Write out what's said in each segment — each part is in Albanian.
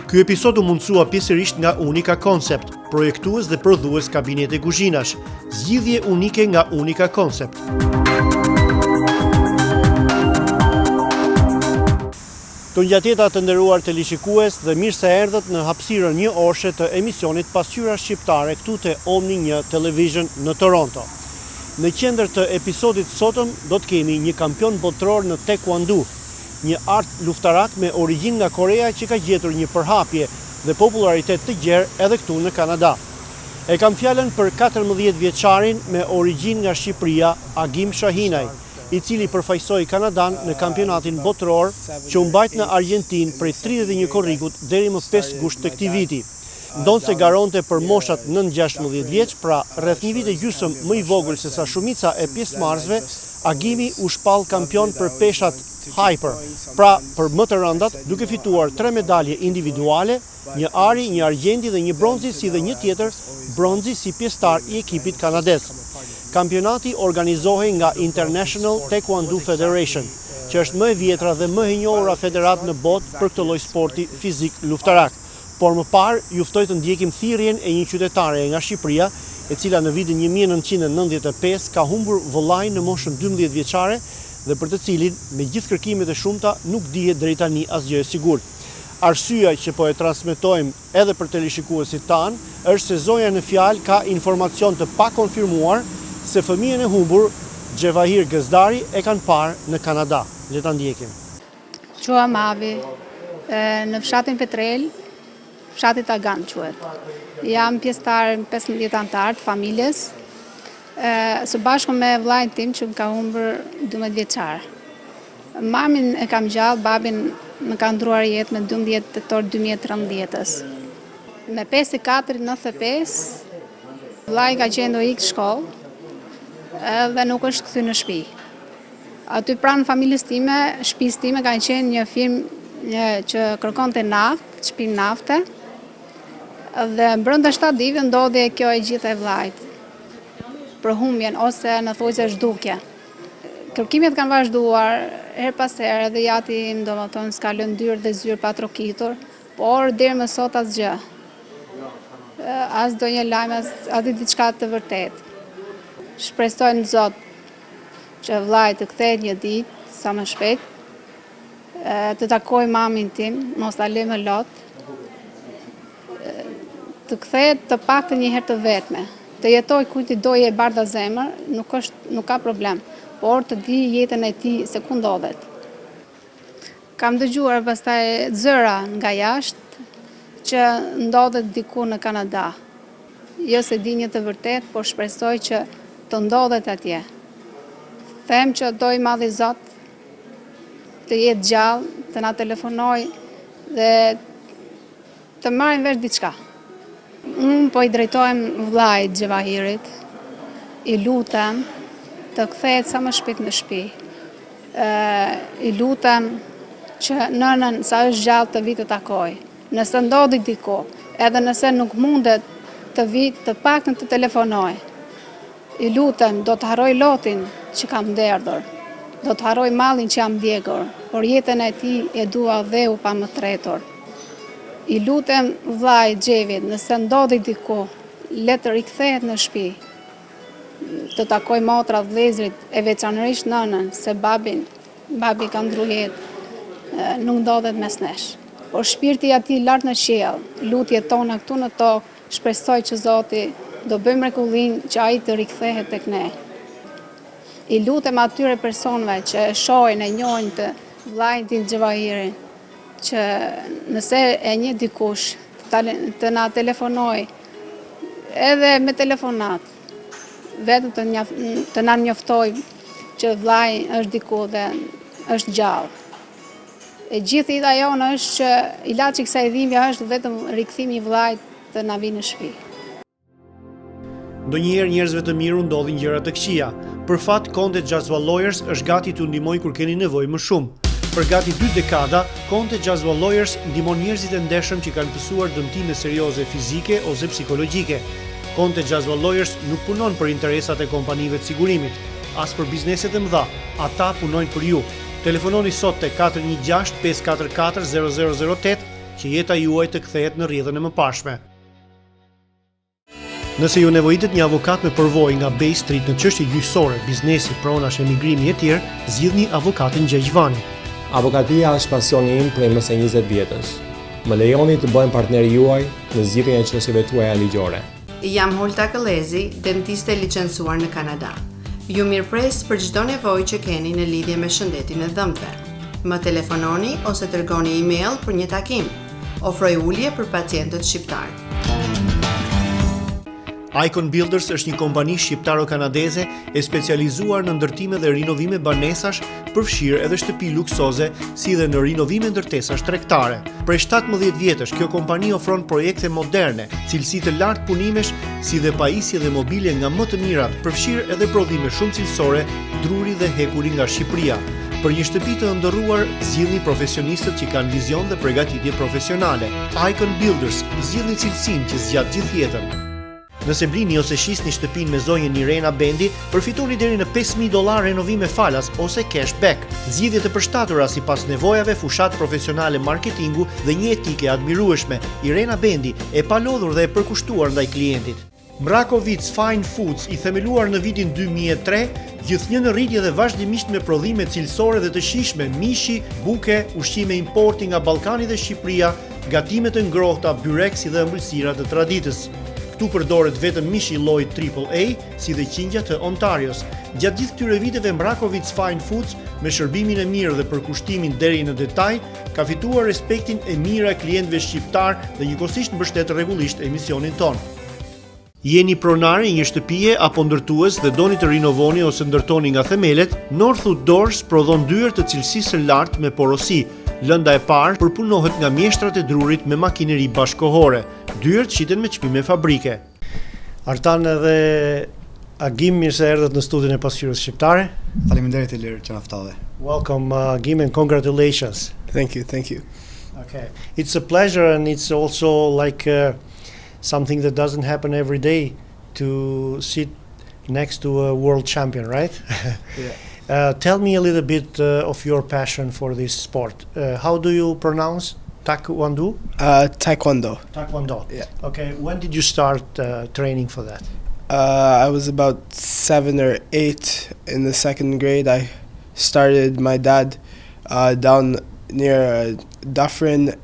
Ky episod u mundsua pjesërisht nga Unika Concept, projektues dhe prodhues kabinete kuzhinash. Zgjidhje unike nga Unika Concept. Të ngjatjeta të nderuar teleshikues dhe mirë se erdhët në hapësirën një orëshe të emisionit Pasqyra Shqiptare këtu te Omni 1 Television në Toronto. Në qendër të episodit sotëm do të kemi një kampion botror në taekwondo, një art luftarak me origjinë nga Korea që ka gjetur një përhapje dhe popularitet të gjerë edhe këtu në Kanada. E kam fjalën për 14 vjeçarin me origjinë nga Shqipëria, Agim Shahinaj, i cili përfaqësoi Kanadan në kampionatin botror që u mbajt në Argjentinë prej 31 korrikut deri më 5 gusht të këtij viti. Ndonse garonte për moshat 9-16 vjeç, pra rreth një vit e gjysmë më i vogël se sa shumica e pjesëmarrësve, Agimi u shpall kampion për peshat hyper, pra për më të rëndat, duke fituar 3 medalje individuale, një ari, një argjendi dhe një bronzi, si dhe një tjetër bronzi si pjesëtar i ekipit kanadez. Kampionati organizohej nga International Taekwondo Federation, që është më e vjetra dhe më e njohura federat në botë për këtë lloj sporti fizik luftarak. Por më parë ju ftoj të ndjekim thirrjen e një qytetare nga Shqipëria, e cila në vitin 1995 ka humbur vëllain në moshën 12 vjeçare dhe për të cilin, me gjithë kërkimet e shumta, nuk dihet deri tani asgjë e sigurt. Arsyeja që po e transmetojmë edhe për teleshikuesit tanë është se zonja në fjalë ka informacion të pakonfirmuar se fëmijën e humbur, Gjevahir Gëzdari, e kanë parë në Kanada. Le ta ndjekim. Quam Avi, në fshatin Petrel, fshatit Agan quhet. Jam pjesëtar 15 antar të familjes, së bashku me vllajin tim që më ka humbur 12 vjeçar. Mamin e kam gjallë, babin më ka ndruar jetë me 12 tetor 2013-s. Me 5-4-95, vllai ka qenë do ikë shkollë dhe nuk është kthyer në shtëpi. Aty pranë familjes time, shtëpisë time ka qenë një firmë që kërkonte naftë, shpim nafte, dhe brenda 7 ditëve ndodhi kjo e gjithë e vllajt, për humbjen ose në thojse zhdukje. Kërkimet kanë vazhduar her pas here dhe jati im domethënë s'ka lënë dyrë dhe zyrë pa trokitur, por deri më sot asgjë. As do një lajm, as diçka të vërtetë. Shpresoj në Zot që vllai të kthehet një ditë sa më shpejt, të takoj mamin tim, mos ta lë më lot, të kthehet të paktën një herë të vetme, të jetoj kujt i doje e bardha zemër, nuk ka problem, por të di jetën e tij se ku ndodhet. Kam dëgjuar pastaj zëra nga jashtë që ndodhet diku në Kanada. Jo se di një të vërtet, por shpresoj që të ndodhet atje. Them që do i madhi Zot të jetë gjallë, të na telefonoj dhe të marrin vesh diçka. Unë po i drejtohem vllait Gjevahirit, i lutem të kthehet sa më shpejt në shtëpi. I lutem që nënën sa është gjallë të vi të takoj. Nëse ndodhi diku, edhe nëse nuk mundet të vi, të paktën të telefonoj. I lutem, do të harroj lotin që kam derdhur, do të harroj mallin që jam djegur, por jetën e tij e dua dhe u pa më tretur. I lutem vllai Gjevit, nëse ndodhi diku, le të rikthehet në shtëpi, të takoj motra, vëllezrit, e veçanërisht nënën, se babi ka ndru jetë, nuk ndodhet mes nesh. Por shpirti i atij lart në qiell, lutjet tona këtu në tokë, shpresoj që Zoti do bëj mrekullinë që ai të rikthehet tek ne. I lutem atyre personave që e shohin e njohin të vllain tim Gjevahirin, që nëse e një dikush të na telefonoj, edhe me telefonat, vetëm të na njoftoj që vllai është diku dhe është gjallë. E gjithë ida jonë është që ilaçi i kësaj dhimbje është vetëm rikthimi i vllait të na vinë në shtëpi. Ndonjëherë njerëzve të mirë ndodhin gjëra të këqija. Për fat, Conte Jazzwall Lawyers është gati t'u ndihmojë kur keni nevojë më shumë. Për gati 2 dekada, Conte Jazzwall Lawyers ndihmon njerëzit e ndershëm që kanë pësuar dëmtime serioze fizike ose psikologjike. Conte Jazzwall Lawyers nuk punon për interesat e kompanive të sigurimit, as për bizneset e mëdha. Ata punojnë për ju. Telefononi sot te 416 544 0008 që jeta juaj të kthehet në rrjedhën e mëparshme. Nëse ju nevojitet një avokat me përvojë nga Bay Street në çështje gjyqësore, biznesi, pronash, emigrimi e tjerë, zgjidhni avokatin Gjegjvani. Avokatia është pasioni im prej më së 20 vjetësh. Më lejoni të bëhem partneri juaj në zgjidhjen e çështjeve tuaja ligjore. Jam Holta Këllezi, dentiste licencuar në Kanada. Ju mirëpres për çdo nevojë që keni në lidhje me shëndetin e dhëmbëve. Më telefononi ose dërgoni email për një takim. Ofroj ulje për pacientët shqiptarë. Icon Builders është një kompani shqiptaro-kanadeze e specializuar në ndërtime dhe rinovime banesash, përfshirë edhe shtëpi luksoze, si dhe në rinovime ndërtesash tregtare. Prej 17 vjetësh, kjo kompani ofron projekte moderne, cilësi të lartë punimesh, si dhe pajisje dhe mobilje nga më të mirat, përfshirë edhe prodhime shumë cilësore, druri dhe hekuri nga Shqipëria. Për një shtëpi të ndërruar, zgjidhni profesionistët që kanë vizion dhe përgatitje profesionale. Icon Builders, zgjidhni cilësinë që zgjat gjithë jetën. Nëse blini ose shisni shtëpinë me zonjën Irena Bendi, përfitoni deri në $5,000 renovime falas ose cashback. Zgjidhje të përshtatura sipas nevojave, fushat profesionale marketingu dhe një etike admirueshme. Irena Bendi e palodhur dhe e përkushtuar ndaj klientit. Mrakovic's Fine Foods, i themeluar në vitin 2003, gjithnjë në rritje dhe vazhdimisht me prodhime cilësore dhe të shijshme, mishi, buke, ushqime importi nga Ballkani dhe Shqipëria, gatime të ngrohta, byreksi dhe ëmbëlsira të traditës. Këtu përdoret vetëm mishi lloj AAA, si dhe qindja të Ontarios. Gjatë gjithë këtyre viteve, Mrakovic's Fine Foods, me shërbimin e mirë dhe përkushtimin deri në detaj, ka fituar respektin e mirë e klientëve shqiptar dhe njëkohësisht mbështet rregullisht emisionin ton. Jeni pronari i një shtëpie apo ndërtues dhe doni të rinovoni ose ndërtoni nga themelet, Northwood Doors prodhon dyert të cilësisë së lartë me porosi. Lënda e parë përpunohet nga mjeshtrat e drurit me makineri bashkohore. Dyert shiten me çmime fabrike. Artan edhe Agim, mirë se erdhët në studion e Pasqyrës Shqiptare. Faleminderit Ilir që na ftove. Welcome Agim and congratulations. Thank you, thank you. Okay. It's a pleasure and it's also like something that doesn't happen every day to sit next to a world champion, right? Yeah. Tell me a little bit of your passion for this sport. How do you pronounce taekwondo? Taekwondo. Taekwondo. Yeah. Okay. When did you start training for that? I was about 7 or 8 in the 2nd grade. I started my dad down near Dufferin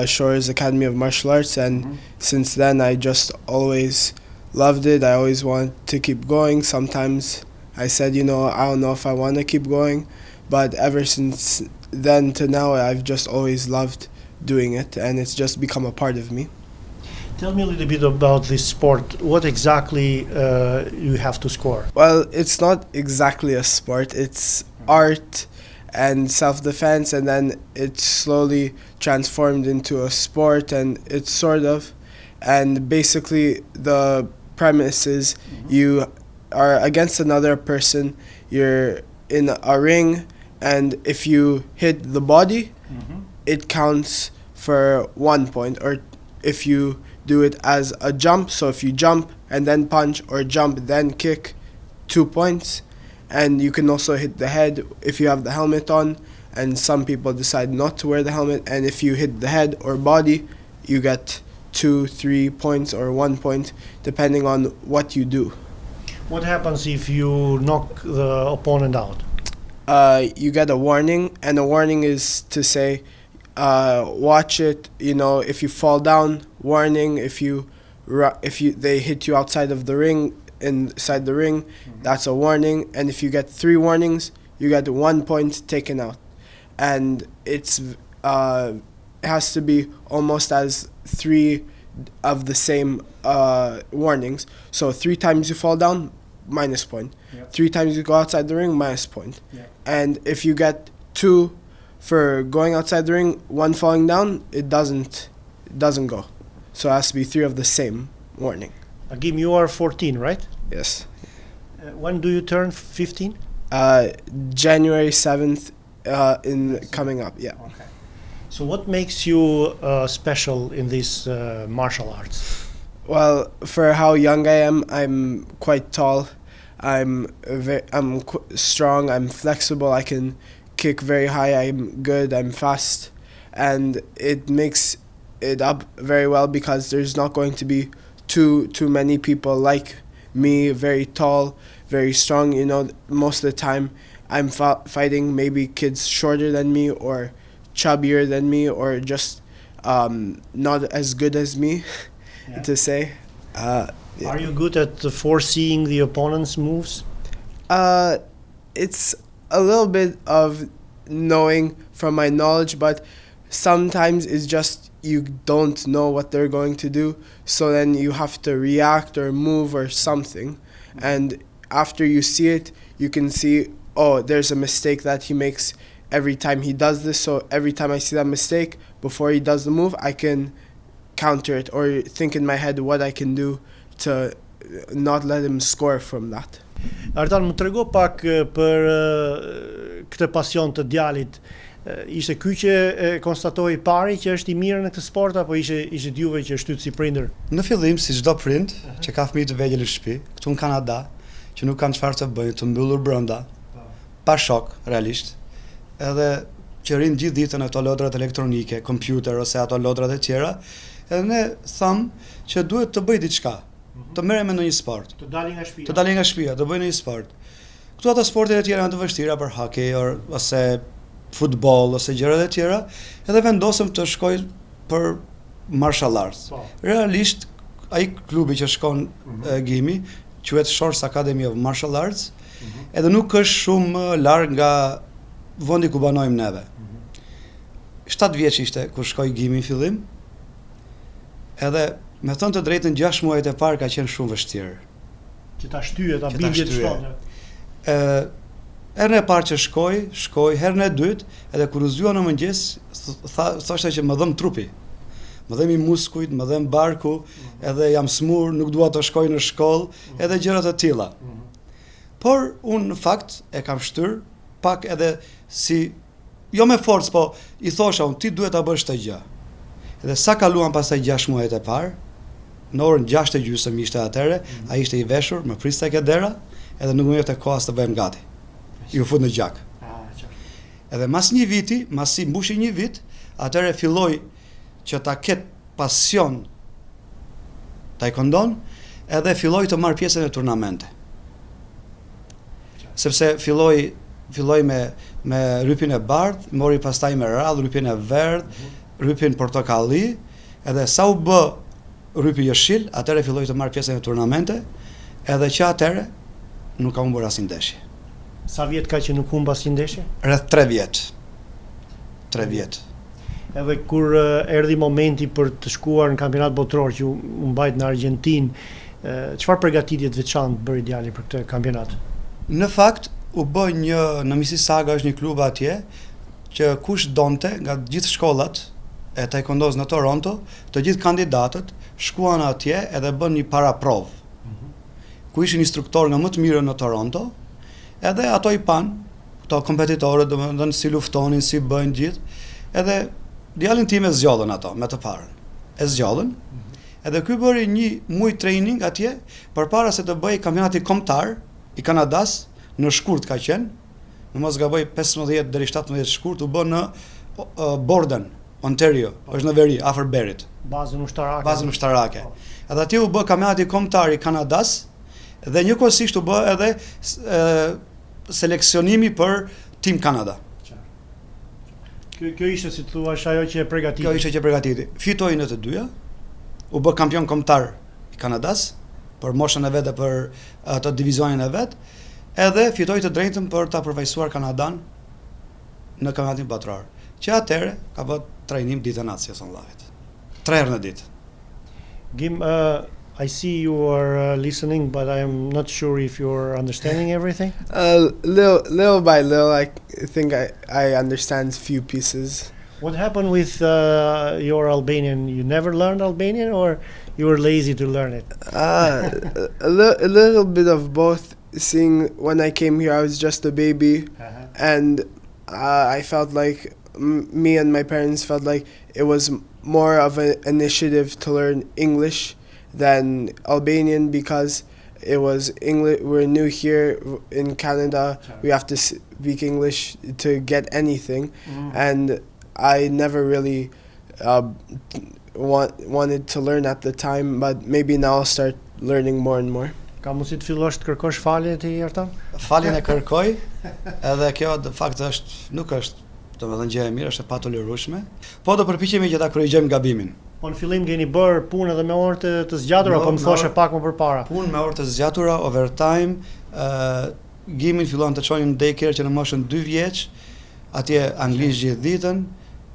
Shores Academy of Martial Arts, and since then I just always loved it. I always wanted to keep going. Sometimes I said, I don't know if I want to keep going, but ever since then to now I've just always loved doing it, and it's just become a part of me. Tell me a little bit about this sport. What exactly you have to score? Well, it's not exactly a sport. It's art and self-defense, and then it's slowly transformed into a sport, and it's sort of, and basically the premise is you are against another person, you're in a ring, and if you hit the body, it counts for 1 point, or if you do it as a jump, so if you jump and then punch, or jump then kick, 2 points. And you can also hit the head if you have the helmet on, and some people decide not to wear the helmet, and if you hit the head or body, you get 2, 3 points or 1 point, depending on what you do. What happens if you knock the opponent out? You get a warning, and a warning is to say, watch it, if you fall down, warning, if they hit you outside of the ring, inside the ring, that's a warning, and if you get 3 warnings, you get 1 point taken out. And it has to be almost as 3 of the same warnings. So 3 times you fall down, minus point. Yep. 3 times you go outside the ring, minus point. Yep. And if you get 2 for going outside the ring, 1 falling down, it doesn't go. So it has to be 3 of the same warning. Agim, you are 14, right? Yes. When do you turn 15? January 7th coming up, yeah. Okay. So what makes you special in this martial arts? Well, for how young I am, I'm quite tall. I'm strong, I'm flexible, I can kick very high, I'm good, I'm fast. And it makes it up very well because there's not going to be too many people like me, very tall, very strong. You know, most of the time I'm fighting maybe kids shorter than me or chubbier than me or just not as good as me, to say. Yeah. Are you good at foreseeing the opponent's moves? It's a little bit of knowing from my knowledge, but sometimes it's just you don't know what they're going to do, so then you have to react or move or something. And after you see it, you can see, oh, there's a mistake that he makes every time he does this, so every time I see that mistake, before he does the move, I can counter it or think in my head what I can do to not let him score from that. Artan, më trego pak për këtë pasion të djalit. Ishte ky që konstatoi pari që është i mirë në këtë sport apo ishte juve që shtyt si prindër? Në fillim, si çdo prind që ka fëmijë të vegjël në shtëpi, këtu në Kanada, që nuk kanë çfarë të bëjnë, të mbyllur brenda, pa shok realisht, edhe që rinë gjithë ditën ato lodrat elektronike, kompjuter ose ato lodrat e tjera, edhe ne thamë që duhet të bëj diçka, të merrem në një sport, të dalin nga shtëpia. Të dalin nga shtëpia, të bëjnë një sport. Këtu ato sportet e tjera janë të vështira për hokej ose futboll ose gjërat e tjera, edhe vendosëm të shkoj për martial arts. Realisht ai klubi që shkon Agimi, quhet Shores Academy of Martial Arts, edhe nuk është shumë larg nga vendi ku banojmë neve. 7 vjeç ishte kur shkoj Agimi në fillim. Edhe me thënë të drejtën 6 muajt e parë ka qenë shumë vështirë. Që ta shtyje, ta bindje të shtonë. Herën e parë që shkoj, herën e dytë, edhe kur u zgjua në mëngjes, thoshte që më dhëm trupi. Më dhëm i muskujt, më dhëm barku, edhe jam smur, nuk dua të shkoj në shkollë, edhe gjëra të tilla. Por unë në fakt e kam shtyr pak edhe si jo me forcë, po i thosha unë ti duhet ta bësh këtë gjë. Edhe sa kaluan pastaj 6 muajt e parë, në orën 6:30 ishte atëre, ai ishte i veshur, më priste tek dera, edhe nuk më jepte kohë as të bëhem gati. Ju fut në gjak. Edhe mas një viti, masi mbushi një vit, atëre filloi që ta ket pasion taekwondo, edhe filloi të marr pjesë në turnamente. Sepse filloi me rypin e bardh, mori pastaj me radh rypin e verdh, rypin portokalli, edhe sa u bë rypi jeshil, atëre filloi të marr pjesë në turnamente, edhe që atëre nuk ka humbur asnjë ndeshje. Sa vjet ka që nuk humb asnjë ndeshje? Rreth 3 vjet. 3 vjet. Edhe kur erdhi momenti për të shkuar në kampionat botror që u mbajt në Argjentinë, çfarë përgatitje të veçantë bëri djali për këtë kampionat? Në fakt u bë në Mississauga, është një klub atje që kush donte nga gjithë shkollat e taekwondos në Toronto, të gjithë kandidatët shkuan atje edhe bën një paraprovë. Ku ishin instruktorë nga më të mirë në Toronto, edhe ato i pan, këto kompetitorët, domethënë si luftonin, si bëjnë gjithë, edhe djalin tim e zgjodhën ato me të parën. E zgjodhën. Edhe ky bëri një muaj training atje përpara se të bëjë kampionati kombëtar i Kanadas, në shkurt ka qenë, në mos gaboj 15 deri 17 shkurt u bë në Borden, Ontario, është në veri, afër Berit. Bazën ushtarake. Edhe atje u bë kampionati kombëtar i Kanadas dhe njëkohësisht u bë edhe seleksionimi për Team Kanada. Kjo ishte si thua ajo që e përgatiti. Kjo ishte që përgatiti. Fitoi në të dyja, u bë kampion kombëtar i Kanadas për moshën e vet dhe për atë divizionin e vet, edhe fitoi të drejtën për ta përfaqësuar Kanadan në kampionatin botror. Që atëre ka bërë trajnim ditën natë, si thon vllavit. 3 herë në ditë. Gim, I see you are listening, but I am not sure if you're understanding everything. Little by little, I think I understand few pieces. What happened with your Albanian? You never learned Albanian, or you were lazy to learn it? A little bit of both. Seeing when I came here, I was just a baby, and I felt like me and my parents felt like it was more of an initiative to learn English than Albanian because it was English. We're new here in Canada. We have to speak English to get anything, and I never really wanted to learn at the time, but maybe now I'll start learning more and more. Ka mundësi të fillosh të kërkosh falje ti Artan? Faljen e kërkoj, edhe kjo në fakt nuk është domethënë gjë e mirë, është e patolerueshme, po do përpiqemi që ta korrigjojmë gabimin. Po në fillim keni bërë punë edhe me orë të zgjatura, apo më thoshe pak më përpara? Punë me orë të zgjatura, overtime, Gimin fillon të çojnë në daycare që në moshën 2 vjeç, atje anglisht gjithë ditën,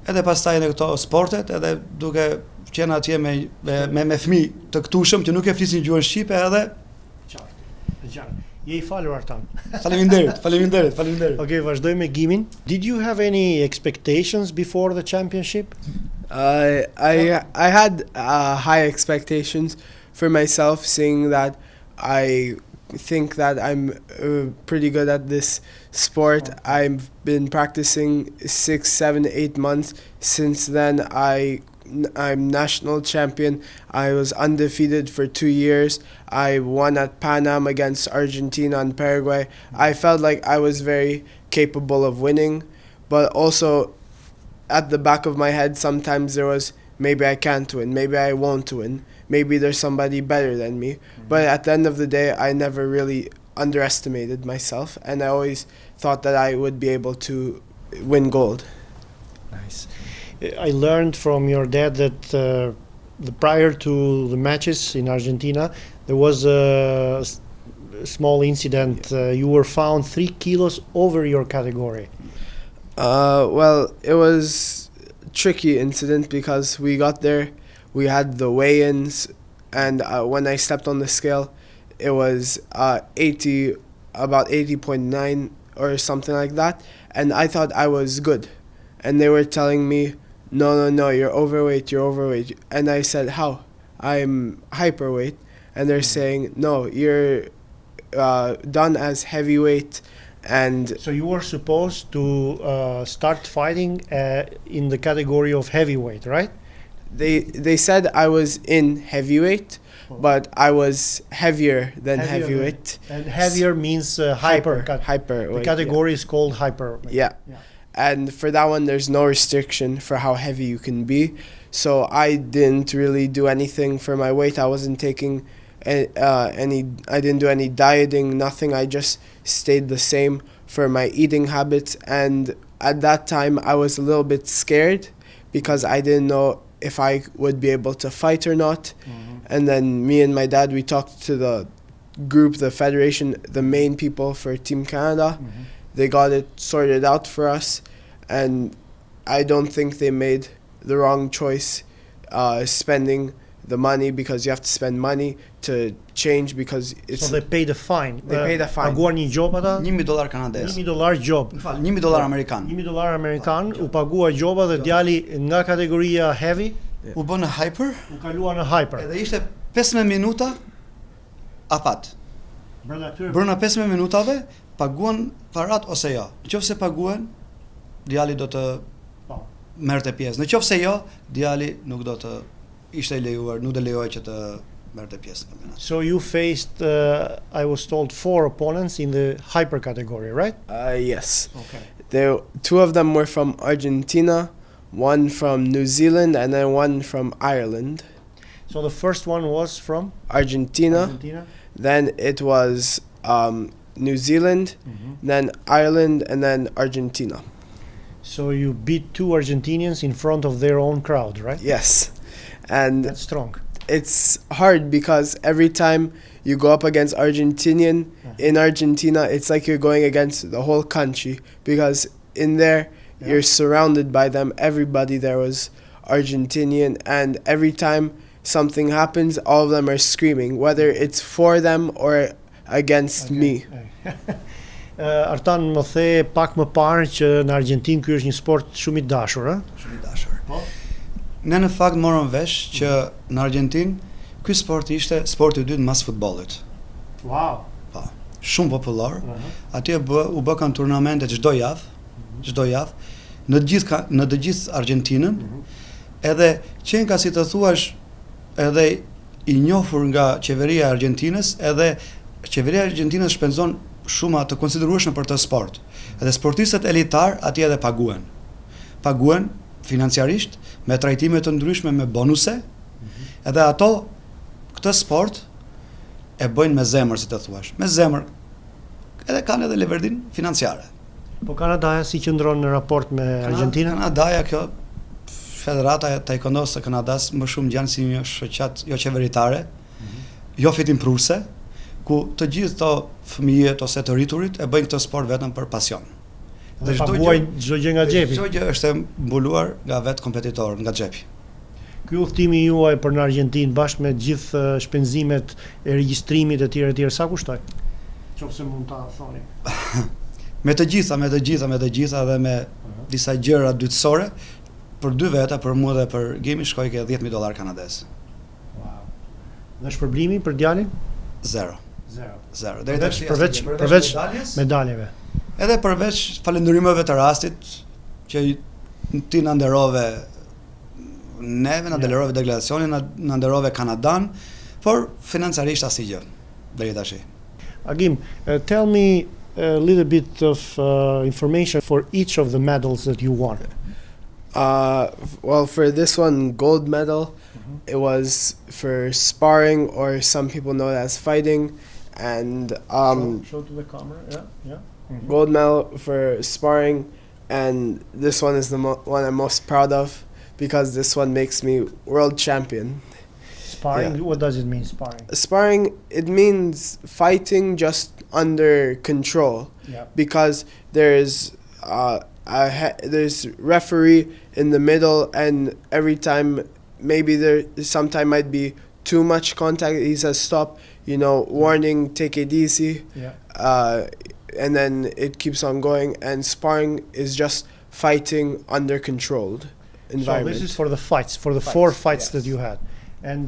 edhe pastaj në këto sportet, edhe duke qenë atje me fëmijë të këtushëm që nuk e flisin gjuhën shqipe edhe Je I falur Artan. Faleminderit. Okay, vazhdoj me Gimin. Did you have any expectations before the championship? I had high expectations for myself, seeing that I think that I'm pretty good at this sport. I've been practicing 6, 7, 8 months. Since then, I'm national champion. I was undefeated for 2 years. I won at Pan Am against Argentina and Paraguay. I felt like I was very capable of winning, but also at the back of my head sometimes there was, maybe I can't win, maybe I won't win, maybe there's somebody better than me. But at the end of the day, I never really underestimated myself, and I always thought that I would be able to win gold. Nice. I learned from your dad that prior to the matches in Argentina, there was a small incident. You were found 3 kilos over your category. Well, it was a tricky incident because we got there, we had the weigh-ins, and when I stepped on the scale, it was about 80.9 or something like that, and I thought I was good. And they were telling me, no, you're overweight. And I said, how? I'm hyperweight. And they're saying, no, you're done as heavyweight. And so you were supposed to start fighting in the category of heavyweight, right? They said I was in heavyweight, but I was heavier than heavyweight. And heavier means hyper. Hyperweight. The category is called hyper. Yeah. And for that one, there's no restriction for how heavy you can be. So I didn't really do anything for my weight. I wasn't taking I didn't do any dieting, nothing. I just stayed the same for my eating habits. And at that time, I was a little bit scared because I didn't know if I would be able to fight or not. And then me and my dad, we talked to the group, the federation, the main people for Team Canada. They got it sorted out for us, and I don't think they made the wrong choice spending the money, because you have to spend money to change because it's... So they paid a fine. They paid a fine. Paguar një gjop ata? $1,000 kanadez. $1,000 gjop. $1,000 amerikan. $1,000 amerikan, u pagua gjoba dhe djali nga kategoria heavy u bën në hyper. U kalua në hyper. Edhe ishte 15 minuta afat. Brenda 15 minutave paguan parat ose jo. Nëse paguan, djali do të merrte pjesë. Nëse jo, djali nuk do të ishte I lejuar, nuk do lejohej që të merrte pjesë në kampionat. So you faced, I was told, 4 opponents in the hyper category, right? Yes. Okay. 2 of them were from Argentina, 1 from New Zealand, and then 1 from Ireland. So the first one was from? Argentina. Then it was New Zealand, then Ireland, and then Argentina. So you beat 2 Argentinians in front of their own crowd, right? Yes. And that's strong. It's hard because every time you go up against Argentinian, in Argentina, it's like you're going against the whole country, because in there, you're surrounded by them. Everybody there was Argentinian, and every time something happens, all of them are screaming, whether it's for them or against me. Artan, më the pak më parë që në Argentinë ky është një sport shumë I dashur, ëh? Shumë I dashur. Po. Ne në fakt morëm vesh që në Argentinë ky sport ishte sporti I dytë mas futbollit. Wow. Po. Shumë popullor. Atje u bën turnamente çdo javë, në të gjithë Argentinën. Edhe qenë ka si të thuash edhe I njohur nga qeveria e Argentinës, edhe qeveria e Argentinës shpenzon shumë të konsiderueshme për të sport. Edhe sportistët elitar atje edhe paguhen financiarisht, me trajtime të ndryshme me bonuse, edhe ato këtë sport e bëjnë me zemër, si të thuash, me zemër, edhe kanë edhe leverdin financiare. Po Kanadaja si qëndron në raport me Argentina? Kanadaja, kjo Federata e taekwondo së Kanadas më shumë gjanë si një shoqat jo qeveritare, jo fitimprurse, ku të gjithë të fëmijët ose të rriturit e bëjnë këtë sport vetëm për pasion. Dhe paguajnë çdo gjë nga xhepi. Çdo gjë është e mbuluar nga vetë kompetitor, nga xhepi. Ky udhtimi juaj për në Argentinë bashkë me gjithë shpenzimet e regjistrimit e tjerë sa kushtoi? Qofse mund ta thoni. Me të gjitha dhe me disa gjëra dytësore, për 2 veta, për mua dhe për Agim shkoi ke $10,000 kanadez. Wow. Dhe shpërblimi për djalin? Zero. Përveç medaljeve. Edhe përveç falëndërimeve të rastit që ti na nderove neve, na nderove delegacionin, na nderove Kanadan, por financiarisht asnjë gjë deri tash. Agim, tell me a little bit of information for each of the medals that you won. Well, for this one, gold medal, it was for sparring, or some people know it as fighting, and show to the camera, yeah. Gold medal for sparring, and this one is the one I'm most proud of because this one makes me world champion. Sparring, Yeah. What does it mean, sparring? Sparring, it means fighting just under control, Yeah. because there's referee in the middle, and every time maybe sometime might be too much contact, he says stop, warning, take it easy. Yeah. And then it keeps on going, and sparring is just fighting under controlled environment. So this is for the fights, for the 4 fights that you had. And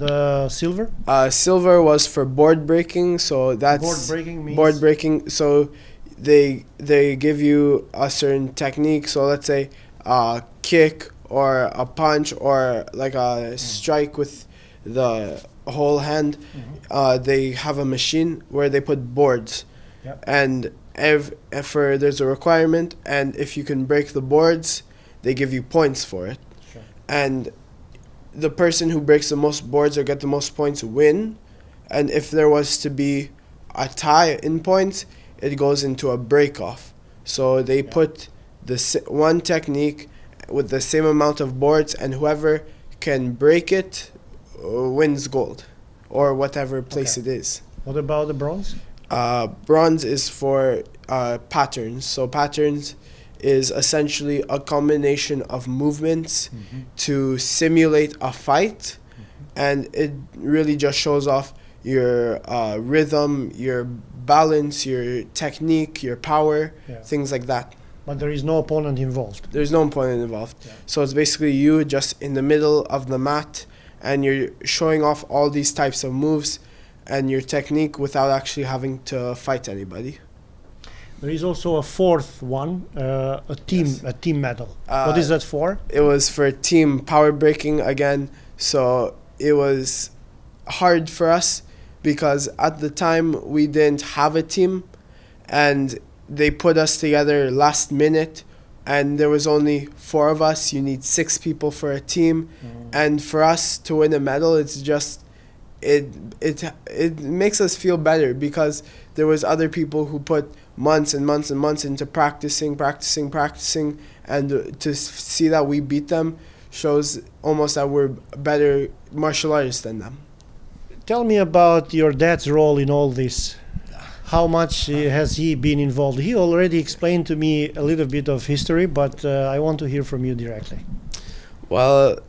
silver? Silver was for board breaking, so that's Board breaking means? board breaking. So they give you a certain technique. So let's say a kick or a punch or like a strike with the whole hand. They have a machine where they put boards, Yep. and there's a requirement, and if you can break the boards, they give you points for it. Sure. And the person who breaks the most boards or get the most points win. And if there was to be a tie in points, it goes into a break-off. So they put one technique with the same amount of boards, and whoever can break it wins gold, or whatever place it is. What about the bronze? Bronze is for patterns. So patterns is essentially a combination of movements to simulate a fight, and it really just shows off your rhythm, your balance, your technique, your power, things like that. But there is no opponent involved. There's no opponent involved. Yeah. So it's basically you just in the middle of the mat, and you're showing off all these types of moves and your technique without actually having to fight anybody. There is also a 4th one, a team medal. What is that for? It was for team power breaking again. So it was hard for us because at the time we didn't have a team, and they put us together last minute, and there was only 4 of us. You need 6 people for a team, and for us to win a medal, it's just it makes us feel better because there was other people who put months and months and months into practicing, and to see that we beat them shows almost that we're better martial artists than them. Tell me about your dad's role in all this. How much has he been involved? He already explained to me a little bit of history, but I want to hear from you directly. Well,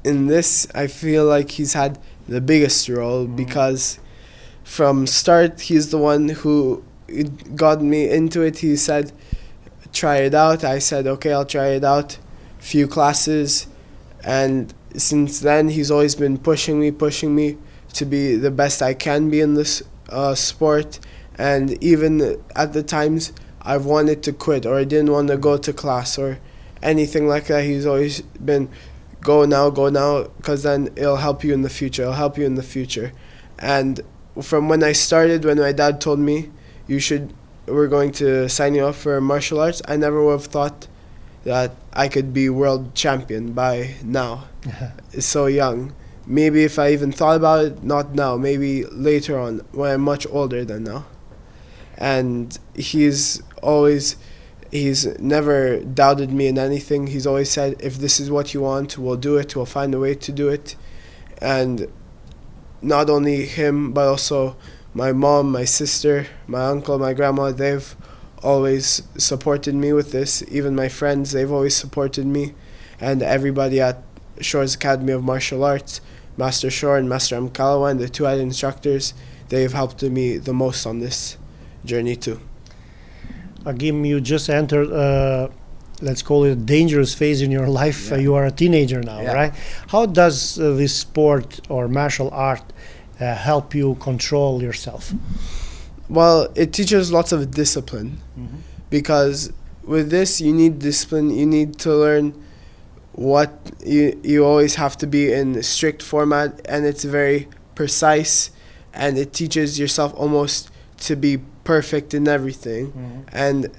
in this, I feel like he's had the biggest role because from start, he's the one who got me into it. He said, try it out. I said, okay, I'll try it out. Few classes. And since then, he's always been pushing me to be the best I can be in this sport. And even at the times I've wanted to quit or I didn't want to go to class or anything like that, he's always been, go now, because then it'll help you in the future. And from when I started, when my dad told me, we're going to sign you up for martial arts, I never would have thought that I could be world champion by now. It's so young. Maybe if I even thought about it, not now, maybe later on when I'm much older than now. And he's never doubted me in anything. He's always said, if this is what you want, we'll do it, we'll find a way to do it. And not only him, but also my mom, my sister, my uncle, my grandma, they've always supported me with this. Even my friends, they've always supported me. And everybody at Shore's Academy of Martial Arts, Master Shore and Master Amkalawan, the two head instructors, they've helped me the most on this journey too. Agim, you just entered, let's call it a dangerous phase in your life. You are a teenager now, right? How does this sport or martial art help you control yourself? Well, it teaches lots of discipline, because with this you need discipline. You need to learn what you always have to be in strict format, and it's very precise, and it teaches yourself almost to be perfect in everything. And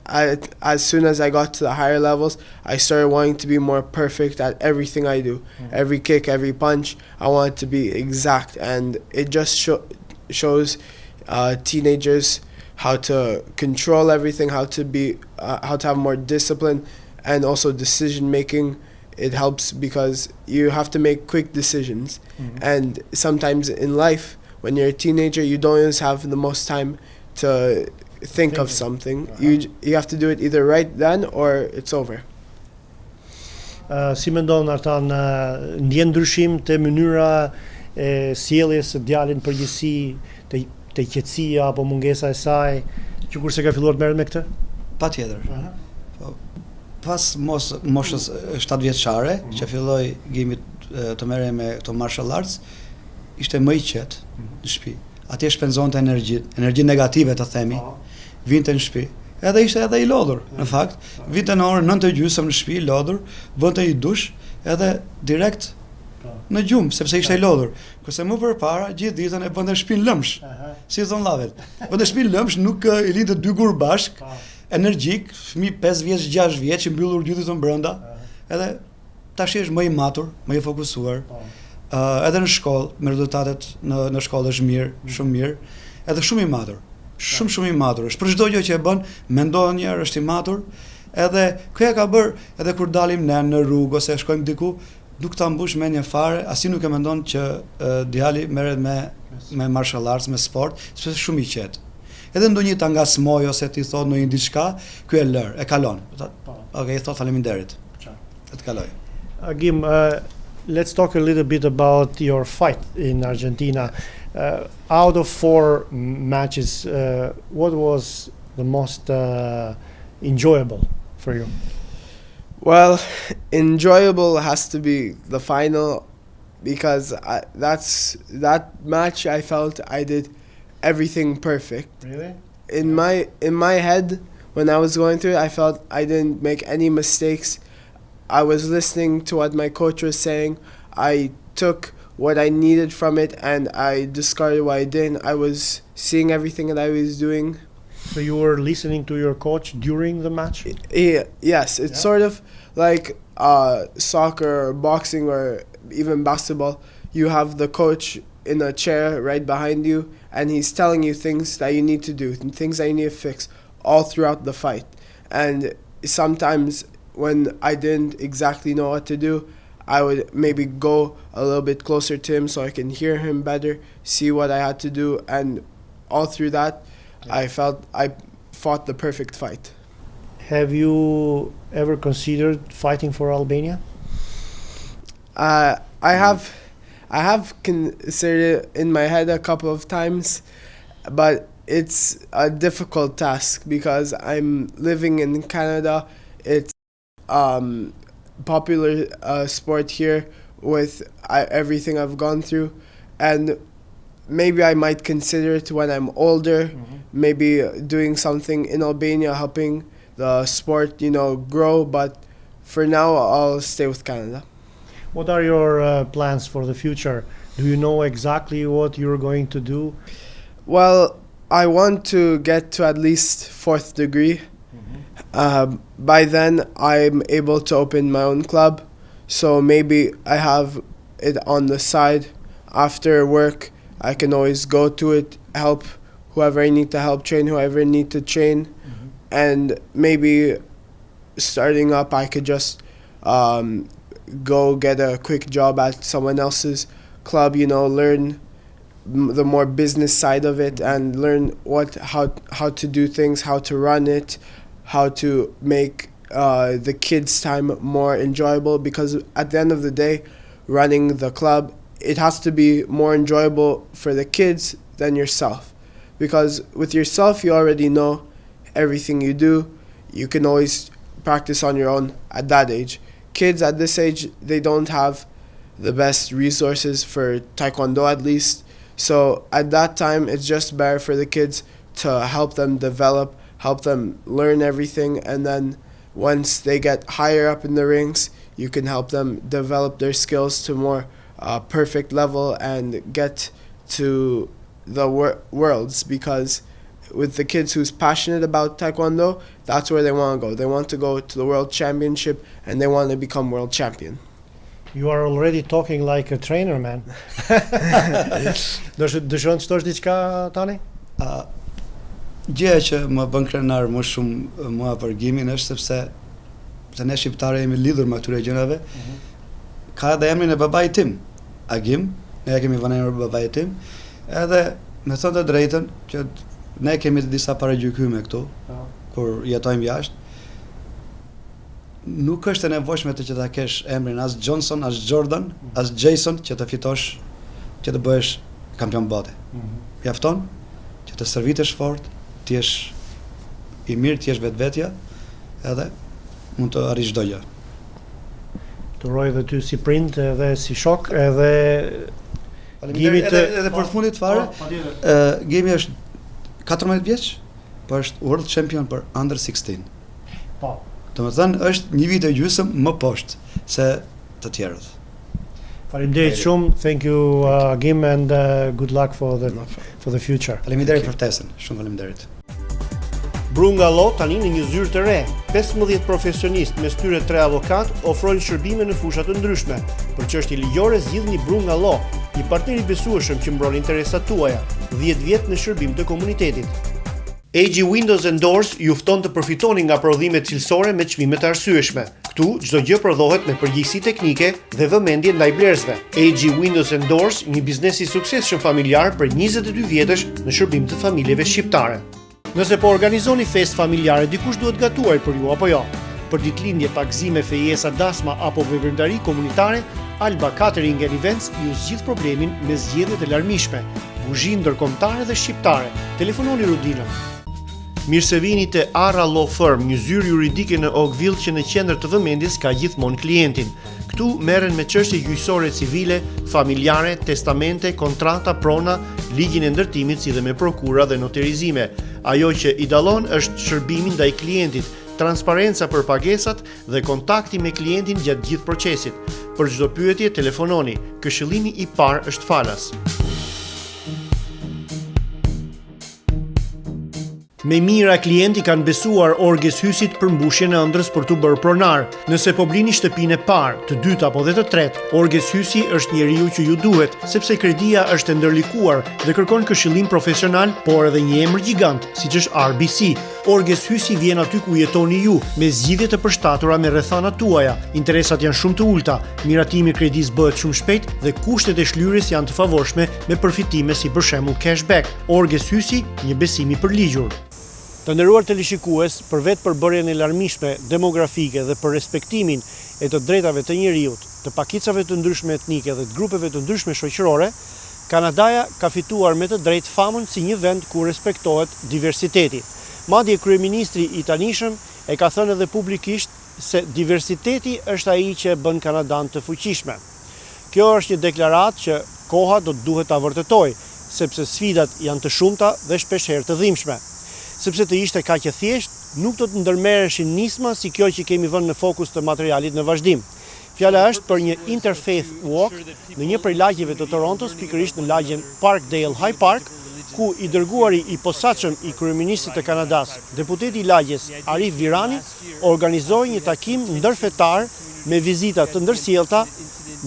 as soon as I got to the higher levels, I started wanting to be more perfect at everything I do. Every kick, every punch, I want it to be exact, and it just shows teenagers how to control everything, how to have more discipline, and also decision making. It helps because you have to make quick decisions, and sometimes in life, when you're a teenager, you don't always have the most time to think of something. You have to do it either right then or it's over. Si mendon Artan, ndjen ndryshim te mënyra e sjelljes së djalin përgjithësi, te qetësia apo mungesa e saj, që kurse ka filluar të merret me këtë? Patjetër. Pas moshës 7 vjeçare, që filloi Gimi të merrej me këto martial arts, ishte më i qetë në shtëpi. Atje shpenzonte energji negative të themi, vinte në shtëpi. Edhe ishte edhe i lodhur, në fakt. Vinte në orën 9:30 në shtëpi, lodhur, bënte një dush, edhe direkt në gjumë, sepse ishte i lodhur. Kurse më përpara, gjithë ditën e bënte shtëpinë lëmsh, si thon llavet. Bënte shtëpinë lëmsh, nuk i linte dy gur bashk, energjik, fëmijë 5 vjeç, 6 vjeç, i mbyllur gjithë brenda, edhe tash është më i matur, më i fokusuar. Edhe në shkollë, me rezultatet në shkollë është mirë, shumë mirë, edhe shumë i matur, shumë i matur është. Për çdo gjë që e bën, mendon një herë, është i matur, edhe kjo ka bërë, edhe kur dalim ne në rrugë ose shkojmë diku, nuk ta mbush mendjen fare, asi nuk e mendon që djali merret me martial arts, me sport, sepse është shumë i qetë. Edhe ndonjë ta ngasmoj ose ti thot ndonjë diçka, ky e lër, e kalon. Okej, thot faleminderit. E të kaloj. Agim, let's talk a little bit about your fight in Argentina. Out of 4 matches, what was the most enjoyable for you? Well, enjoyable has to be the final, because that match I felt I did everything perfect. Really? In my head, when I was going through it, I felt I didn't make any mistakes. I was listening to what my coach was saying. I took what I needed from it and I discarded what I didn't. I was seeing everything that I was doing. So you were listening to your coach during the match? Yes, it's sort of like soccer or boxing or even basketball. You have the coach in a chair right behind you, and he's telling you things that you need to do, things that you need to fix all throughout the fight. And sometimes when I didn't exactly know what to do, I would maybe go a little bit closer to him so I can hear him better, see what I had to do, and all through that, I felt I fought the perfect fight. Have you ever considered fighting for Albania? I have considered it in my head a couple of times, but it's a difficult task because I'm living in Canada. It's popular sport here with everything I've gone through, and maybe I might consider it when I'm older, maybe doing something in Albania, helping the sport, grow, but for now I'll stay with Canada. What are your plans for the future? Do you know exactly what you're going to do? Well, I want to get to at least 4th degree, By then, I'm able to open my own club. So maybe I have it on the side. After work, I can always go to it, help whoever I need to help, train whoever I need to train. And maybe starting up, I could just go get a quick job at someone else's club, learn the more business side of it and learn how to do things, how to run it, how to make the kids' time more enjoyable, because at the end of the day, running the club, it has to be more enjoyable for the kids than yourself. Because with yourself, you already know everything you do. You can always practice on your own at that age. Kids at this age, they don't have the best resources for taekwondo at least. So at that time, it's just better for the kids to help them develop, help them learn everything, and then once they get higher up in the rings, you can help them develop their skills to more perfect level and get to the worlds, because with the kids who's passionate about taekwondo, that's where they want to go. They want to go to the world championship and they want to become world champion. You are already talking like a trainer, man. Dëshiron të thosh diçka tani? Gjëja që më bën krenar më shumë mua për Agimin është sepse ne shqiptarë jemi lidhur me këtyre gjërave. Ka edhe emrin e babait tim, Agim, ne kemi vënë emrin e babait tim, edhe me thënë të drejtën që ne kemi disa paragjykime këtu, kur jetojmë jashtë. Nuk është e nevojshme që ta kesh emrin as Johnson, as Jordan, as Jason që të fitosh, që të bëhesh kampion bote. Mjafton që të stërvitesh fort, të jesh i mirë, të jesh vetvetja, edhe mund të arrish çdo gjë. Të uroj edhe ty si prind, edhe si shok, edhe Gimi edhe për fundit fare, Gimi është 14 vjeç, po është world champion për under 16. Po. Domethënë është një vit e gjysmë më poshtë se të tjerët. Faleminderit shumë. Thank you Agim, and good luck for the future. Faleminderit për ftesën. Shumë faleminderit. Brungallo tani në një zyrë të re. 15 profesionistë, mes tyre 3 avokat, ofrojnë shërbime në fusha të ndryshme. Për çështje ligjore zgjidhni Brungallo, një partner i besueshëm që mbron interesat tuaja. 10 vjet në shërbim të komunitetit. AG Windows & Doors ju fton të përfitoni nga prodhimet cilësore me çmime të arsyeshme. Këtu çdo gjë prodhohet me përgjegjësi teknike dhe vëmendje ndaj blerësve. AG Windows & Doors, një biznes i suksesshëm familjar për 22 vjetësh në shërbim të familjeve shqiptare. Nëse po organizoni festë familjare, dikush duhet gatuar për ju apo jo. Për ditëlindje, takzime, fejesa, dasma apo veprimtari komunitare, Alba Catering and Events ju zgjidh problemin me zgjedhjet e larmishme, buzhi ndërkombëtare dhe shqiptare. Telefononi Rudinën. Mirë se vini te Arra Law Firm, një zyrë juridike në Oakville që në qendër të vëmendjes ka gjithmonë klientin. Këtu merren me çështje gjyqësore civile, familjare, testamente, kontrata, prona, ligjin e ndërtimit si dhe me prokura dhe notarizime. Ajo që i dallon është shërbimi ndaj klientit, transparenca për pagesat dhe kontakti me klientin gjatë gjithë procesit. Për çdo pyetje telefononi. Këshillimi i parë është falas. Me mira klienti kanë besuar Orges Hysit për mbushjen e ëndrrës për t'u bërë pronar. Nëse po blini shtëpinë e parë, të dytë apo dhe të tretë, Orges Hysi është njeriu që ju duhet, sepse kredia është e ndërlikuar dhe kërkon këshillim profesional, por edhe një emër gjigant, siç është RBC. Orges Hysi vjen aty ku jetoni ju, me zgjidhje të përshtatura me rrethanat tuaja. Interesat janë shumë të ulta, miratimi i kredisë bëhet shumë shpejt dhe kushtet e shlyerjes janë të favorshme me përfitime si për shembull cashback. Orges Hysi, një besim i përligjur. Të nderuar teleshikues, për vetë përbërjen e larmishme demografike dhe për respektimin e të drejtave të njerëzit, të pakicave të ndryshme etnike dhe të grupeve të ndryshme shoqërore, Kanadaja ka fituar me të drejtë famën si një vend ku respektohet diversiteti. Madje kryeministri i tanishëm e ka thënë edhe publikisht se diversiteti është ai që bën Kanadan të fuqishme. Kjo është një deklaratë që koha do të duhet ta vërtetojë, sepse sfidat janë të shumta dhe shpeshherë të dhimbshme. Sepse të ishte kaq e thjesht, nuk do të ndërmerreshin nisma si kjo që kemi vënë në fokus të materialit në vazhdim. Fjala është për një Interfaith Walk në një prej lagjeve të Torontos, pikërisht në lagjen Parkdale-High Park, ku i dërguari i posaçëm i kryeministit të Kanadas, deputeti i lagjes Arif Virani, organizoi një takim ndërfetar me vizita të ndërsjellta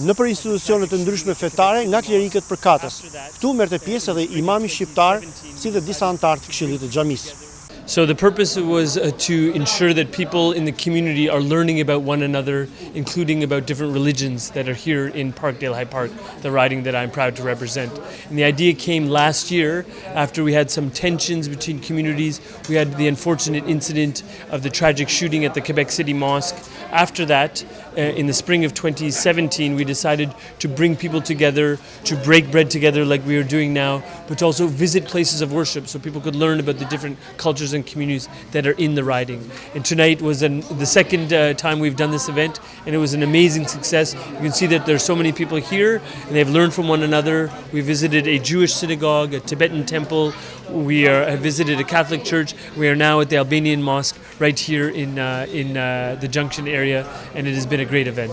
nëpër institucione të ndryshme fetare nga klerikët përkatës. Këtu merrte pjesë edhe imami shqiptar, si dhe disa anëtar të Këshillit të Xhamisë. So the purpose was to ensure that people in the community are learning about one another, including about different religions that are here in Parkdale-High Park, the riding that I'm proud to represent. And the idea came last year after we had some tensions between communities. We had the unfortunate incident of the tragic shooting at the Quebec City Mosque. After that, in the spring of 2017, we decided to bring people together, to break bread together like we are doing now, but to also visit places of worship so people could learn about the different cultures and communities that are in the riding. And tonight was the second time we've done this event, and it was an amazing success. You can see that there's so many people here, and they've learned from one another. We visited a Jewish synagogue, a Tibetan temple. We have visited a Catholic church. We are now at the Albanian mosque right here in the Junction area, and it has been a great event.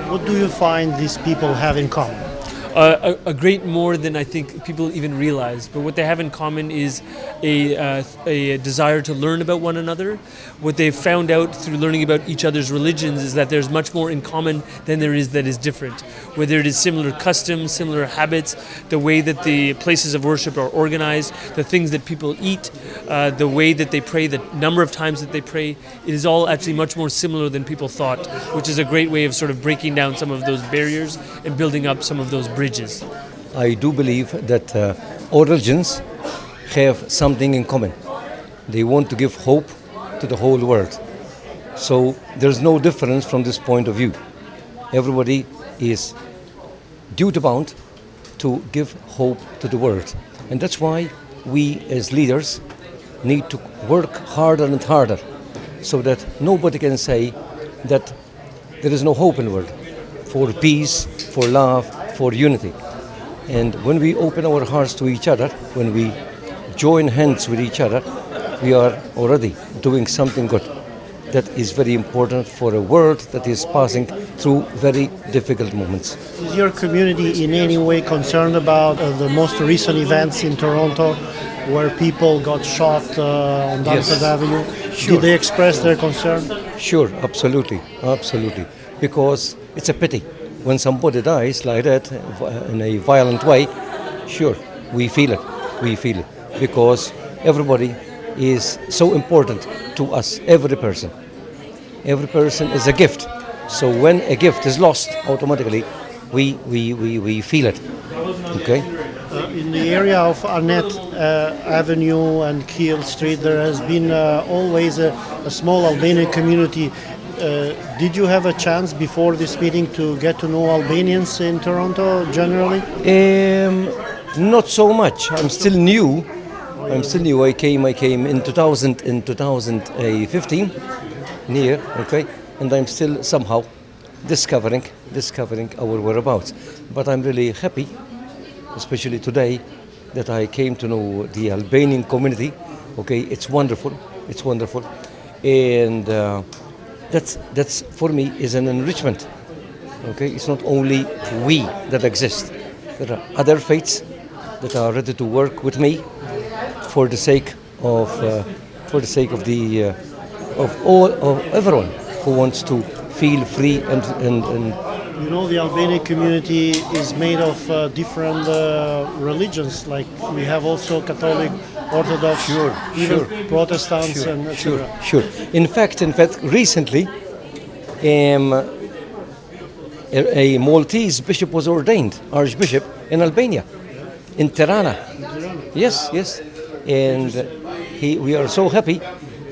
What do you find these people have in common? A great more than I think people even realize. But what they have in common is a desire to learn about one another. What they've found out through learning about each other's religions is that there's much more in common than there is that is different. Whether it is similar customs, similar habits, the way that the places of worship are organized, the things that people eat, the way that they pray, the number of times that they pray, it is all actually much more similar than people thought, which is a great way of sort of breaking down some of those barriers and building up some of those bridges. I do believe that all religions have something in common. They want to give hope to the whole world. So there's no difference from this point of view. Everybody is duty-bound to give hope to the world. And that's why we as leaders need to work harder and harder so that nobody can say that there is no hope in the world for peace, for love, for unity. And when we open our hearts to each other, when we join hands with each other, we are already doing something good. That is very important for a world that is passing through very difficult moments. Is your community in any way concerned about the most recent events in Toronto where people got shot on Danford Avenue? Sure. Did they express their concern? Sure, absolutely, absolutely. Because it's a pity. When somebody dies like that in a violent way, sure, we feel it, because everybody is so important to us, every person. Every person is a gift, so when a gift is lost, automatically we feel it, okay? In the area of Annette Avenue and Kiel Street, there has been always a small Albanian community. Did you have a chance before this meeting to get to know Albanians in Toronto generally? Not so much. I'm still new. I came in 2015 near, okay, and I'm still somehow discovering our whereabouts. But I'm really happy, especially today, that I came to know the Albanian community. Okay, it's wonderful, and that's for me is an enrichment. Okay, it's not only we that exist. There are other faiths that are ready to work with me for the sake of everyone who wants to feel free and. You know, the Albanian community is made of different religions. Like we have also Catholic, Orthodox, even Protestants, and etc. Sure. In fact, recently, a Maltese bishop was ordained archbishop in Albania, in Tirana. Yes, and we are so happy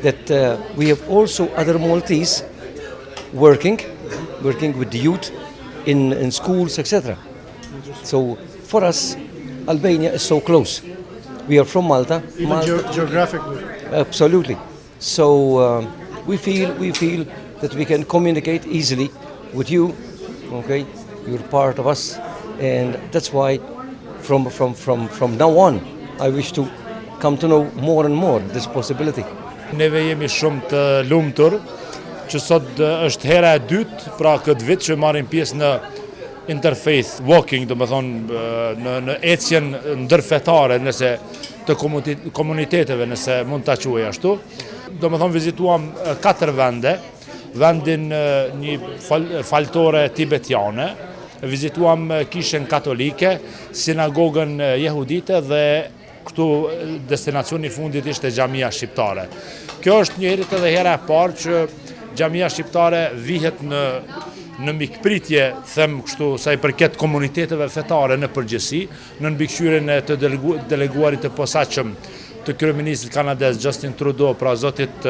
that we have also other Maltese working with the youth in schools, etc. So for us, Albania is so close. We are from Malta. Even geographically. Absolutely. So we feel that we can communicate easily with you. Okay, you're part of us, and that's why from now on, I wish to come to know more and more this possibility. Neve jemi shumë të lumtur që sot është hera e dytë pra këtë vit që marrim pjesë në Interfaith Walking, do më thonë në ecjen ndërfetare, nëse të komuniteteve, nëse mund ta quaj ashtu. Domethënë vizituam 4 vende, vendin një faltore tibetiane, vizituam kishën katolike, sinagogën jehudite dhe këtu destinacioni i fundit ishte xhamia shqiptare. Kjo është një herë edhe hera e parë që xhamia shqiptare vihet në mikpritje, them kështu, sa i përket komuniteteve fetare në përgjithësi, në mbikëqyrjen e të deleguarit të posaçëm të kryeministit kanadez Justin Trudeau, pra zotit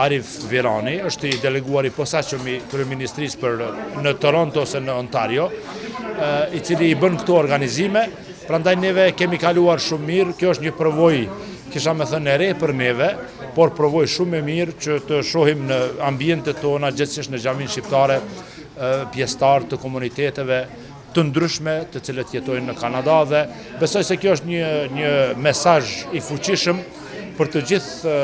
Arif Virani, është i deleguar i posaçëm i kryeministrisë në Toronto ose në Ontario, i cili i bën këto organizime. Prandaj neve kemi kaluar shumë mirë, kjo është një provojë, kisha me thënë e re për neve, por provojë shumë e mirë që të shohim në ambientet tona, gjithsesi në xhamin shqiptare, pjesëtar të komuniteteve të ndryshme të cilët jetojnë në Kanada, dhe besoj se kjo është një mesazh i fuqishëm për të gjithë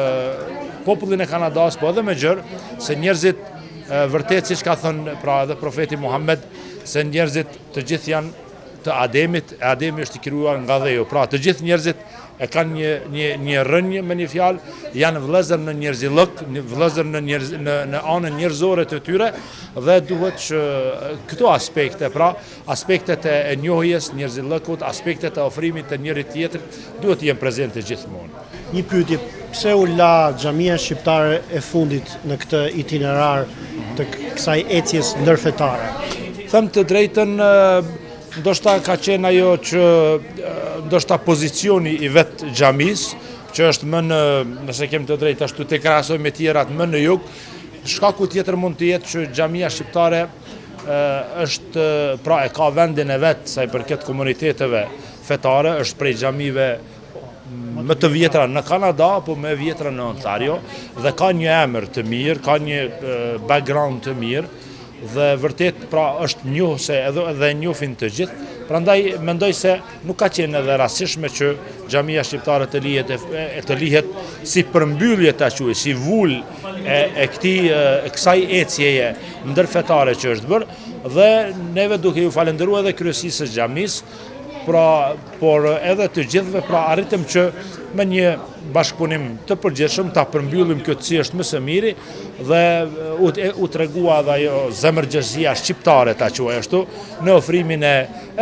popullin e Kanadas, po edhe me gjërë, se njerëzit vërtet, siç ka thënë pra edhe profeti Muhammed, se njerëzit të gjithë janë të Ademit, Ademi është i krijuar nga dheju. Pra të gjithë njerëzit e kanë një rënje, me një fjalë, janë vëllezër në njerëzillëk, vëllezër në anën njerëzore të tyre, dhe duhet që këto aspekte, pra aspektet e njohjes njerëzillëkut, aspektet e ofrimit të njëri tjetrit, duhet të jenë prezente gjithmonë. Një pyetje, pse u la xhamia shqiptare e fundit në këtë itinerar të kësaj ecjes ndërfetare? Them të drejtën, ndoshta ka qenë ajo që ndoshta pozicioni i vetë xhamis, që është më nëse kem të drejtë ashtu të krahasoj me tjerat më në jug, shkaku tjetër mund të jetë që xhamia shqiptare është, pra e ka vendin e vet sa i përket komuniteteve fetare, është prej xhamive më të vjetra në Kanada, po më e vjetra në Ontario, dhe ka një emër të mirë, ka një background të mirë, dhe vërtet pra është njohëse edhe njohin të gjithë. Prandaj mendoj se nuk ka qenë edhe rastishme që xhamia shqiptare të lihet si përmbyllje ta quaj, si vul e kësaj ecjeje ndërfetare që është bërë, dhe neve duke ju falendëruar edhe kryesisë së xhamisë, por edhe të gjithëve, pra arritëm që me një bashkëpunim të përgjithshëm ta përmbyllim këtë si është më së miri, dhe u tregua edhe ajo zemërgjësia shqiptare, ta quaj ashtu, në ofrimin e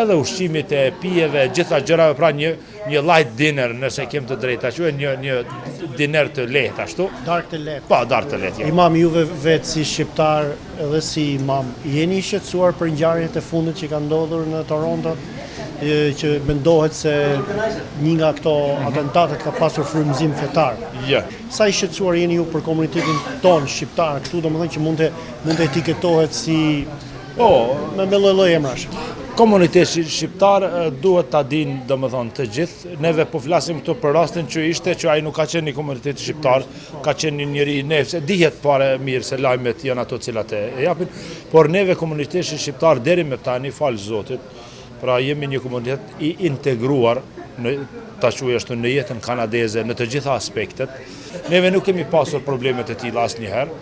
edhe ushqimit, e pijeve, gjitha gjërave, pra një light dinner, nëse kem të drejtë ta quaj, një diner të lehtë ashtu. Darkë të lehtë. Po, darkë të lehtë. Imam, juve vetë si shqiptar edhe si imam, jeni i shqetësuar për ngjarjet e fundit që kanë ndodhur në Toronto? Që mendohet se një nga këto atentatet ka pasur frymëzim fetar. Sa i shqetësuar jeni ju për komunitetin ton shqiptar këtu, domethënë që mund të etiketohet si me lloj emrash? Komuniteti shqiptar duhet ta dinë, domethënë të gjithë. Neve po flasim këtu për rastin që ishte që ai nuk ka qenë një komunitet shqiptar, ka qenë një njeri nefse, dihet pare mirë se lajmet janë ato cilat e japin, por neve komuniteti shqiptar deri me tani, fal Zotit, pra jemi një komunitet i integruar ta quaj ashtu në jetën kanadeze në të gjitha aspektet. Neve nuk kemi pasur probleme të tilla asnjëherë.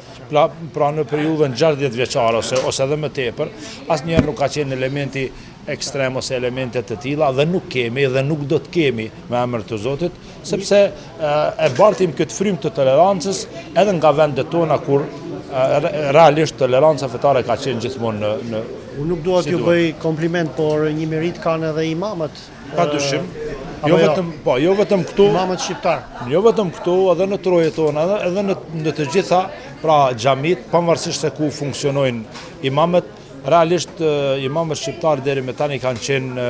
Pra në periudhën 60 vjeçare ose edhe më tepër, asnjëherë nuk ka qenë elementi ekstrem ose elemente të tilla, dhe nuk kemi dhe nuk do të kemi me emër të Zotit, sepse e bartim këtë frymë të tolerancës edhe nga vendet tona kur realisht toleranca fetare ka qenë gjithmonë në Unë nuk dua t'ju bëj kompliment, por një merit kanë edhe imamët. Padyshim. Jo vetëm këtu. Imamët shqiptar. Jo vetëm këtu, edhe në trojet tona, edhe në të gjitha, pra xhamit, pavarësisht se ku funksionojnë imamët, realisht imamët shqiptar deri me tani kanë qenë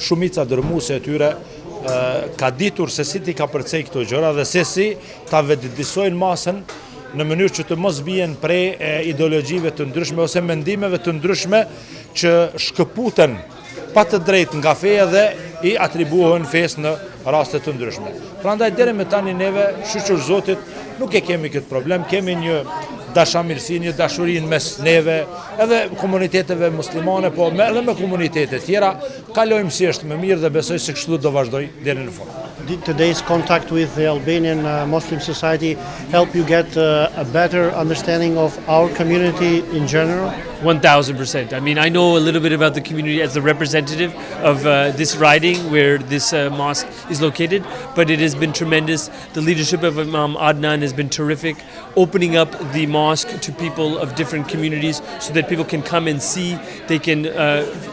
shumica dërmuese e tyre, ka ditur se si ti ka përcej këto gjëra dhe se si ta vetëdijsojnë masën në mënyrë që të mos bien prej ideologjive të ndryshme ose mendimeve të ndryshme që shkëputen pa të drejtë nga feja dhe i atribuohen fesë në raste të ndryshme. Prandaj deri me tani neve, shqyr Zotit, nuk e kemi këtë problem, kemi një dashamirësi, një dashurinë mes neve, edhe komuniteteve muslimane, po edhe me komunitete tjera, kalojmë si është më mirë dhe besoj se kështu do vazhdoj deri në fund. Did today's contact with the Albanian Muslim society help you get a better understanding of our community in general? 1000%. I mean, I know a little bit about the community as the representative of this riding where this mosque is located, but it has been tremendous. The leadership of Imam Adnan has been terrific, opening up the mosque to people of different communities so that people can come and see. They can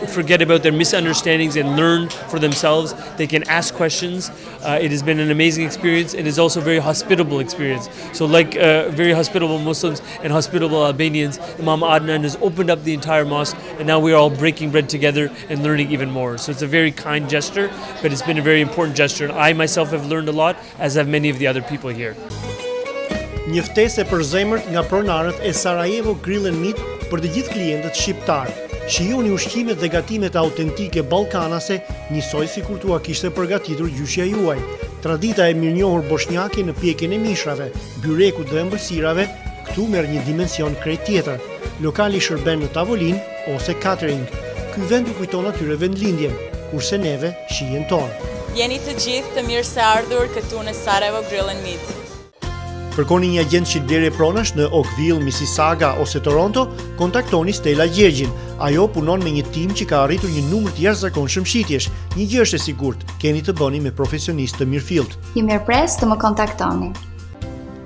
forget about their misunderstandings and learn for themselves. They can ask questions. It has been an amazing experience and is also a very hospitable experience. So like very hospitable Muslims and hospitable Albanians, Imam Adnan has opened up the entire mosque, and now we are all breaking bread together and learning even more. So it's a very kind gesture, but it's been a very important gesture. And I myself have learned a lot, as have many of the other people here. Një ftesë për zemërt nga pronarët e Sarajevo Grill and Meat për të gjithë klientët shqiptar. Shijoni ushqimet dhe gatimet autentike ballkanase, njësoj sikur t'ua kishte përgatitur gjyshja juaj. Tradita e mirënjohur boshnjake në pjekjen e mishrave, byrekut dhe ëmbëlsirave, këtu merr një dimension krejt tjetër. Lokali shërben në tavolinë ose catering. Ky vend u kujton atyre vendlindjen, kurse neve shijen tonë. Jeni të gjithë të mirë se ardhur këtu në Sarajevo Grill and Meat. Kërkoni një agent shitblerje pronash në Oakville, Mississauga ose Toronto, kontaktoni Stella Gjergjin. Ajo punon me një tim që ka arritur një numër të jashtëzakonshëm shitjesh. Një gjë është e sigurt, keni të bëni me profesionistë të mirëfillt. Ju mirëpres të më kontaktoni.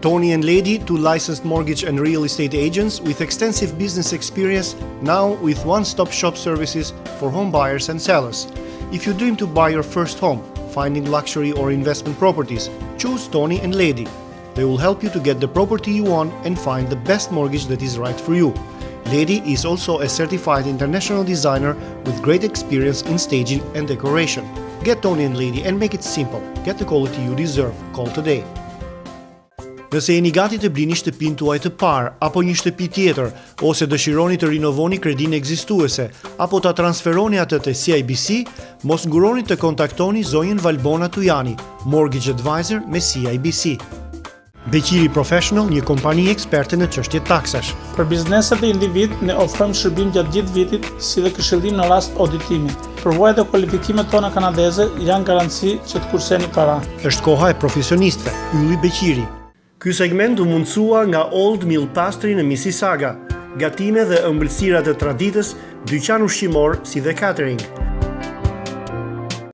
Tony and Lady, two licensed mortgage and real estate agents with extensive business experience, now with one-stop shop services for home buyers and sellers. If you dream to buy your first home, finding luxury or investment properties, choose Tony and Lady. They will help you to get the property you want and find the best mortgage that is right for you. Lady is also a certified international designer with great experience in staging and decoration. Get Tony and Lady and make it simple. Get the quality you deserve. Call today. Nëse jeni gati të blini shtëpinë tuaj të parë apo një shtëpi tjetër, ose dëshironi të rinovoni kredinë ekzistuese, apo ta transferoni atë te CIBC, mos nguroni të kontaktoni zonjën Valbona Tujani, Mortgage Advisor me CIBC. Beqiri Professional, një kompani eksperte në çështje taksash. Për bizneset e individ, ne ofrojmë shërbim gjatë gjithë vitit, si dhe këshillim në rast auditimi. Përvojat dhe kualifikimet tona kanadeze janë garanci që të kurseni para. Është koha e profesionistëve. Ylli Beqiri. Ky segment u mundësua nga Old Mill Pastry në Mississauga, gatime dhe ëmbëlsira të traditës, dyqan ushqimor si dhe catering.